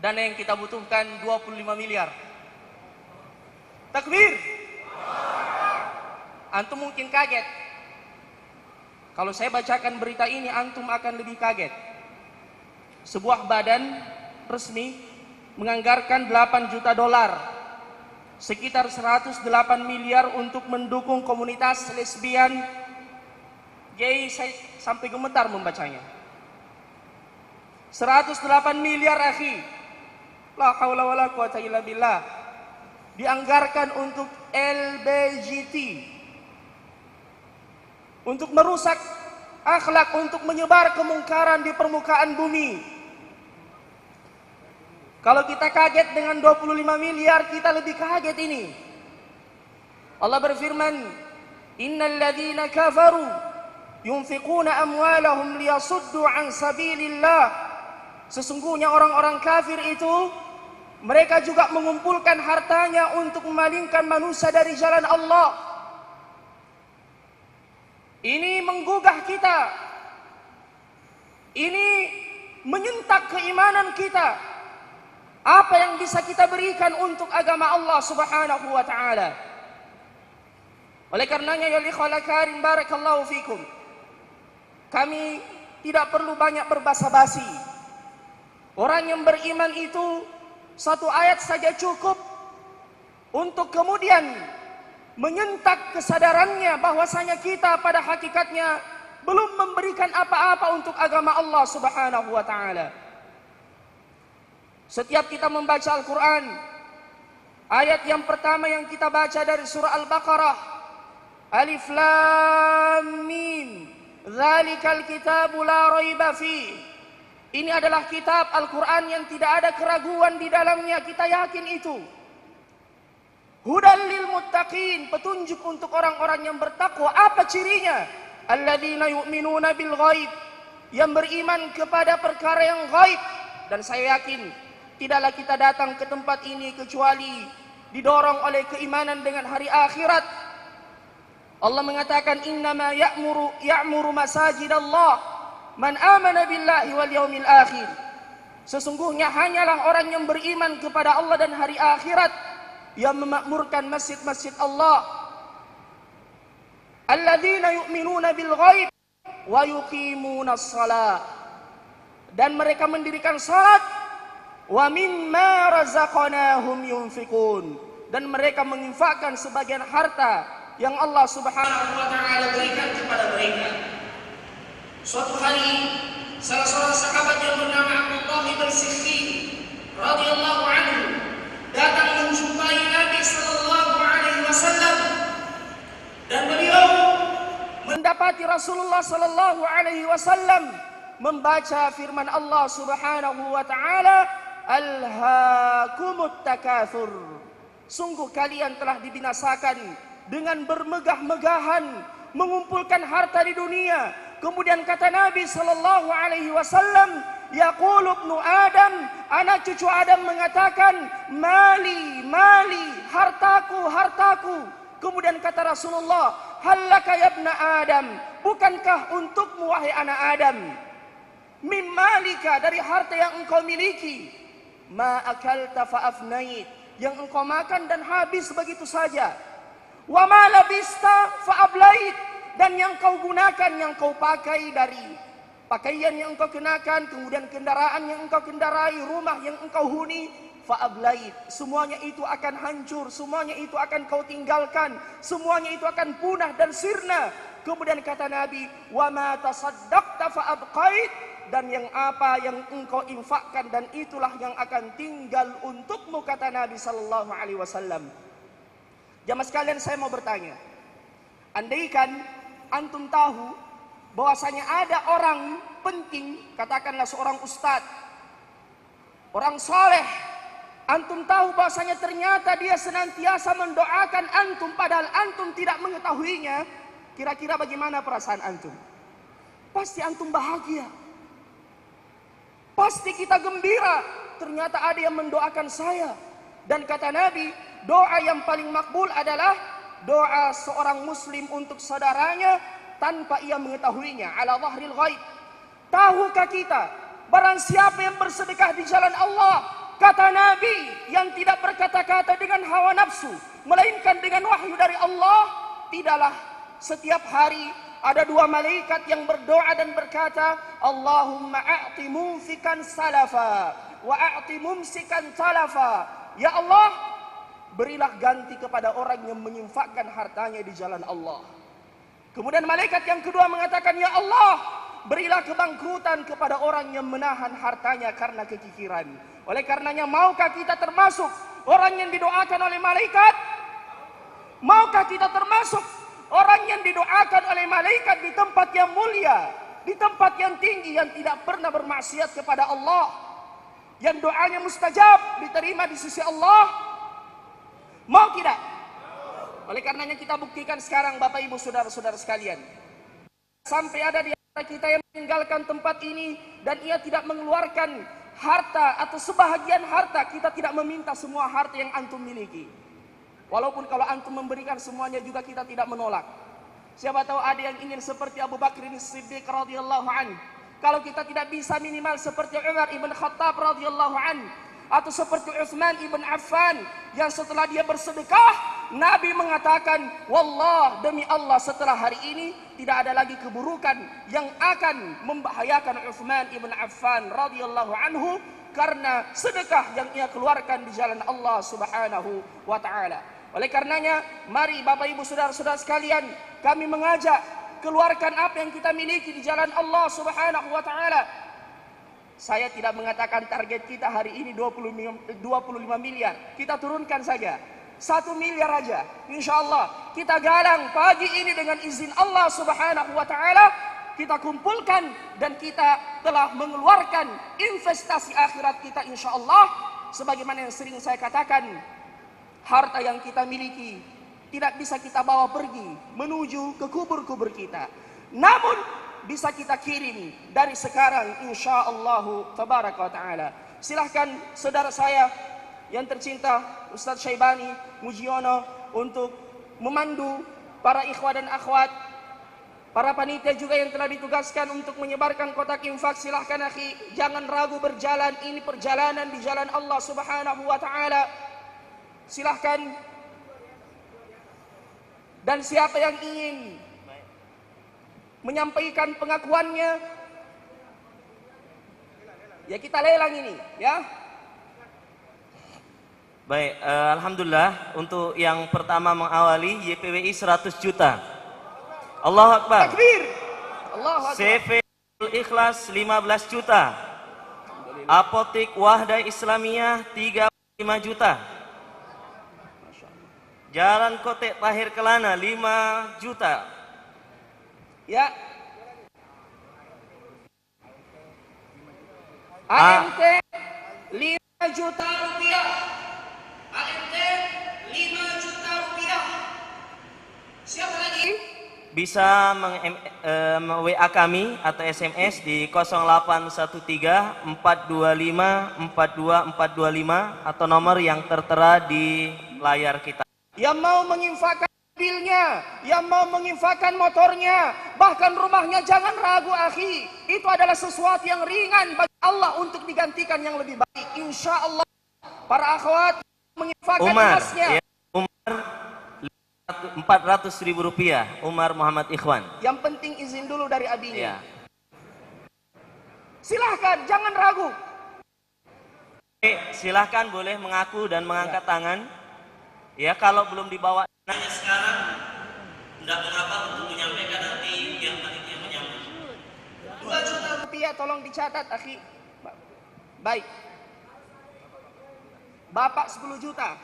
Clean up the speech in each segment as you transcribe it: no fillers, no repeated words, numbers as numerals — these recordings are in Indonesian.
Dana yang kita butuhkan 25 miliar. Takbir. Antum mungkin kaget. Kalau saya bacakan berita ini, antum akan lebih kaget. Sebuah badan resmi menganggarkan 8 juta dolar, sekitar 108 miliar untuk mendukung komunitas lesbian, gay. Saya sampai gemetar membacanya. 108 miliar, akhi. La haula wala quwata illa billah. Dianggarkan untuk LGBT, untuk merusak akhlak, untuk menyebar kemungkaran di permukaan bumi. Kalau kita kaget dengan 25 miliar, kita lebih kaget ini. Allah berfirman, innal ladzina kafaru yunfiquna amwalahum liyasuddu an sabilillah. Sesungguhnya orang-orang kafir itu, mereka juga mengumpulkan hartanya untuk memalingkan manusia dari jalan Allah. Ini menggugah kita. Ini menyentak keimanan kita. Apa yang bisa kita berikan untuk agama Allah Subhanahu wa ta'ala? Oleh karenanya, ya ikhwal karim, barakallahu fikum, kami tidak perlu banyak berbasa-basi. Orang yang beriman itu satu ayat saja cukup untuk kemudian menyentak kesadarannya bahwasanya kita pada hakikatnya belum memberikan apa-apa untuk agama Allah Subhanahu wa ta'ala. Setiap kita membaca Al-Quran, ayat yang pertama yang kita baca dari surah Al-Baqarah, Alif Lam Mim, Dzalikal kitabu la raiba fi. Ini adalah kitab Al-Quran yang tidak ada keraguan di dalamnya, kita yakin itu. Hudal lil muttaqin, petunjuk untuk orang-orang yang bertakwa. Apa cirinya? Alladzina yu'minuna bil ghaib, yang beriman kepada perkara yang ghaib. Dan saya yakin tidaklah kita datang ke tempat ini kecuali didorong oleh keimanan dengan hari akhirat. Allah mengatakan, innama ya'muru masajidallah man amana billahi wal yaumil akhir. Sesungguhnya hanyalah orang yang beriman kepada Allah dan hari akhirat yang memakmurkan masjid-masjid Allah. Alladzina yu'minuna bil ghaib wa yuqimunas shalah, dan mereka mendirikan salat. Wa mimma razaqnahum yunfiqun, dan mereka menginfakkan sebagian harta yang Allah Subhanahu wa ta'ala berikan kepada mereka. Suatu hari, salah seorang sahabat yang bernama Abdullah bin Sikhti radhiyallahu anhu datang menjumpai Nabi sallallahu alaihi wasallam, dan beliau mendapati Rasulullah sallallahu alaihi wasallam membaca firman Allah Subhanahu wa ta'ala, alhaakumut takatsur. Sungguh kalian telah dibinasakan dengan bermegah-megahan mengumpulkan harta di dunia. Kemudian kata Nabi sallallahu alaihi wasallam, yaqulu ibnu Adam, anak cucu Adam mengatakan, mali, mali, hartaku, hartaku. Kemudian kata Rasulullah, hallaka ya ibna Adam, bukankah untukmu wahai anak Adam, mimmalika, dari harta yang engkau miliki, ma akalta fa afnait, yang engkau makan dan habis begitu saja, wa ma labista fa ablait, dan yang kau gunakan, yang kau pakai dari pakaian yang engkau kenakan, kemudian kendaraan yang engkau kendarai, rumah yang engkau huni, fa'ablait, semuanya itu akan hancur, semuanya itu akan kau tinggalkan, semuanya itu akan punah dan sirna. Kemudian kata Nabi, wa ma tasaddaqta fa'abqait, dan yang apa yang engkau infakkan, dan itulah yang akan tinggal untukmu, kata Nabi sallallahu alaihi wasallam. Jamaah sekalian, saya mau bertanya, andaikan antum tahu bahwasanya ada orang penting, katakanlah seorang ustadz, orang soleh, antum tahu bahwasanya ternyata dia senantiasa mendoakan antum padahal antum tidak mengetahuinya, kira-kira bagaimana perasaan antum? Pasti antum bahagia, pasti kita gembira, ternyata ada yang mendoakan saya. Dan kata Nabi, doa yang paling makbul adalah doa seorang muslim untuk saudaranya tanpa ia mengetahuinya, ala dhahril ghaib. Tahukah kita, barang siapa yang bersedekah di jalan Allah, kata Nabi yang tidak berkata-kata dengan hawa nafsu, melainkan dengan wahyu dari Allah, tidaklah setiap hari ada dua malaikat yang berdoa dan berkata, Allahumma a'ti munfikan salafa wa a'ti mumsikan talafa. Ya Allah, berilah ganti kepada orang yang menginfakkan hartanya di jalan Allah. Kemudian malaikat yang kedua mengatakan, ya Allah, berilah kebangkrutan kepada orang yang menahan hartanya karena kekikiran. Oleh karenanya, maukah kita termasuk orang yang didoakan oleh malaikat? Maukah kita termasuk orang yang didoakan oleh malaikat di tempat yang mulia, di tempat yang tinggi, yang tidak pernah bermaksiat kepada Allah, yang doanya mustajab, diterima di sisi Allah? Mau tidak? Oleh karenanya kita buktikan sekarang, Bapak Ibu saudara-saudara sekalian. Sampai ada di antara kita yang meninggalkan tempat ini dan ia tidak mengeluarkan harta atau sebahagian harta. Kita tidak meminta semua harta yang antum miliki. Walaupun kalau antum memberikan semuanya juga kita tidak menolak. Siapa tahu ada yang ingin seperti Abu Bakar As-Siddiq radhiyallahu an. Kalau kita tidak bisa, minimal seperti Umar ibn Khattab radhiyallahu an, atau seperti Utsman ibn Affan yang setelah dia bersedekah, Nabi mengatakan, wallah, demi Allah, setelah hari ini tidak ada lagi keburukan yang akan membahayakan Utsman ibn Affan radhiyallahu anhu karena sedekah yang ia keluarkan di jalan Allah Subhanahu wa taala. Oleh karenanya, mari Bapak Ibu saudara-saudara sekalian, kami mengajak, keluarkan apa yang kita miliki di jalan Allah Subhanahu wa taala. Saya tidak mengatakan target kita hari ini 25 miliar. Kita turunkan saja 1 miliar aja. Insya Allah kita galang pagi ini dengan izin Allah Subhanahu wa taala. Kita kumpulkan dan kita telah mengeluarkan investasi akhirat kita insya Allah. Sebagaimana yang sering saya katakan, harta yang kita miliki tidak bisa kita bawa pergi menuju ke kubur-kubur kita, namun bisa kita kirim dari sekarang insya Allah tabaraka wa ta'ala. Silahkan saudara saya yang tercinta Ustadz Syaibani Mujiono untuk memandu para ikhwah dan akhwat, para panitia juga yang telah ditugaskan untuk menyebarkan kotak infak. Silahkan akhi, jangan ragu berjalan, ini perjalanan di jalan Allah Subhanahu wa ta'ala. Silahkan. Dan siapa yang ingin menyampaikan pengakuannya, ya kita lelang ini ya. Baik, alhamdulillah untuk yang pertama mengawali YPWI 100 juta. Allahu Akbar. Takbir. Allahu Akbar. CV Ikhlas 15 juta. Apotik Wahdah Islamiyah 35 juta. Jalan Kotek Tahir Kelana 5 juta. Ya. AMT 5 juta rupiah. AMT 5 juta rupiah. Siapa lagi? Bisa WA kami atau SMS di 0813 425 42425 atau nomor yang tertera di layar kita. Yang mau menginfakkan mobilnya, yang mau menginfakkan motornya, bahkan rumahnya, jangan ragu akhi. Itu adalah sesuatu yang ringan bagi Allah untuk digantikan yang lebih baik. Insya Allah para akhwat menginfakkan emasnya. Ya, Umar 400.000 rupiah. Umar Muhammad Ikhwan. Yang penting izin dulu dari abinya. Ya. Silahkan, jangan ragu. Silahkan boleh mengaku dan mengangkat tangan. Ya, kalau belum dibawa sekarang, tidak mengapa untuk menyampaikan nanti yang panitia menyambut. 2 juta rupiah tolong dicatat akhi. Baik. Bapak 10 juta.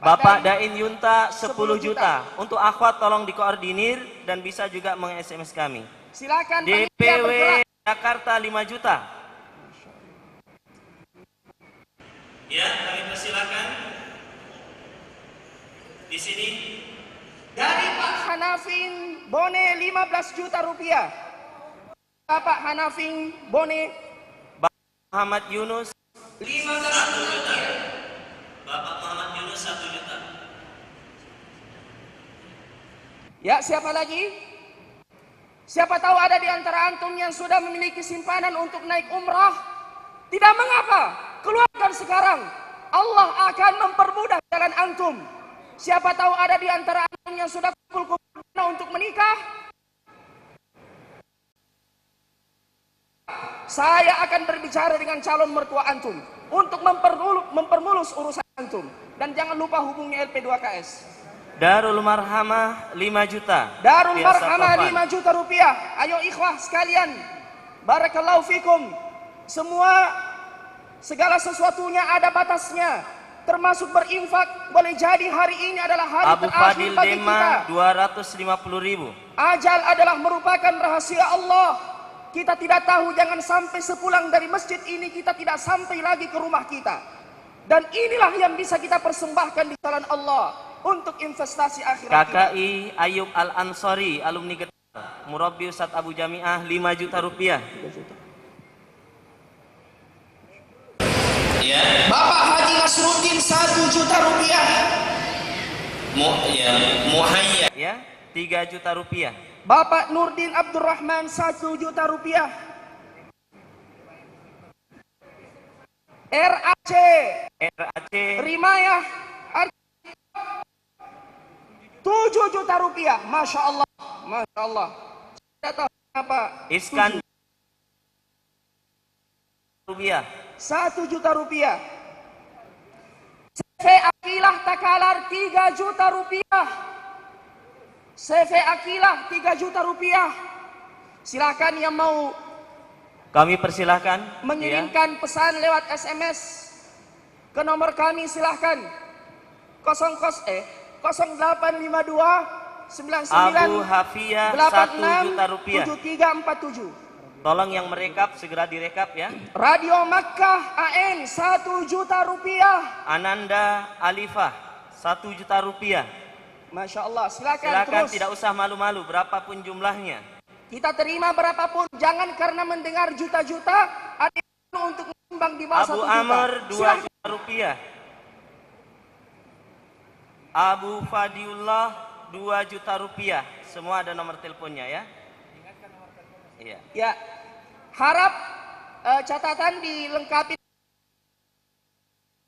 Bapak Dain Yunta 10 juta. Untuk akhwat tolong dikoordinir dan bisa juga meng-SMS kami. Silakan DPW Jakarta 5 juta. Ya, kami persilakan. Di sini dari Pak Hanafin Bone 15 juta rupiah. Bapak Hanafin Bone. Bapak Muhammad Yunus 15 juta. Bapak Muhammad Yunus 1 juta. Ya, siapa lagi? Siapa tahu ada di antara antum yang sudah memiliki simpanan untuk naik umrah. Tidak mengapa, keluarkan mulaikan sekarang. Allah akan mempermudah jalan antum. Siapa tahu ada di antara antum yang sudah kumpul-kumpul untuk menikah. Saya akan berbicara dengan calon mertua antum untuk mempermulus urusan antum. Dan jangan lupa hubungi LP2KS. Darul Marhamah 5 juta. Darul Biasa Marhamah Topan. 5 juta rupiah. Ayo ikhwah sekalian. Barakallahu fikum. Semua segala sesuatunya ada batasnya. Termasuk berinfak. Boleh jadi hari ini adalah hari Abu terakhir Fadil bagi Dema kita. 250.000. Ajal adalah merupakan rahasia Allah. Kita tidak tahu, jangan sampai sepulang dari masjid ini kita tidak sampai lagi ke rumah kita. Dan inilah yang bisa kita persembahkan di jalan Allah untuk investasi akhirat kita. KKI Ayub Al-Ansari, alumni Getar, Murabbi Ustadz Abu Jami'ah 5 juta rupiah. Ya. Bapak Haji Nasruddin 1 juta rupiah. Muhayya ya, 3 juta rupiah. Bapak Nurdin Abdurrahman 1 juta rupiah. RAC Rimayah 7 juta rupiah. Masya Allah, Masya Allah. Saya tahu apa. Iskan rupiah. 1 juta rupiah. CV Akilah Takalar 3 juta rupiah. CV Akilah 3 juta rupiah. Silakan yang mau Kami persilahkan mengirimkan pesan lewat SMS ke nomor kami, silahkan 0852 Abu 99 Hafiyah 1 juta rupiah. 7347. Tolong yang merekap segera direkap ya. Radio Makkah AN 1 juta rupiah. Ananda Alifah 1 juta rupiah. Masya Allah, silakan Silakan, terus. tidak usah malu-malu berapapun jumlahnya. Kita terima berapapun, jangan karena mendengar juta-juta ada yang untuk menyumbang di bawah 1 Abu juta. Amr 2 Silakan. juta rupiah. Abu Fadiullah 2 juta rupiah. Semua ada nomor teleponnya ya. Iya. Ya, harap catatan dilengkapi.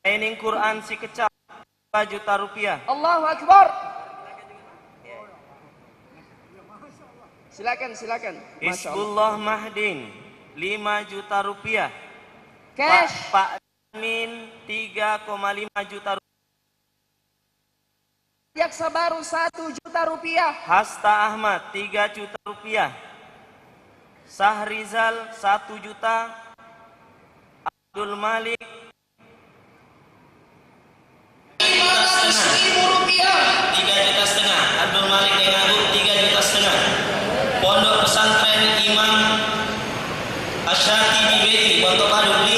Training Quran si kecap 2 juta rupiah. Allahu Akbar. Silakan, silakan. Masya Allah. Hizbullah Mahdin 5 juta rupiah. Cash. Pak Min 3,5 juta rupiah. Jaksa Baru 1 juta rupiah. Hasta Ahmad 3 juta rupiah. Sahrizal 1 juta. Abdul Malik 500.000 rupiah. 3 juta setengah. Abdul Malik Dengaru 3 juta setengah. Pondok Pesantren Imam Asyati di Beti Pondok Baru 5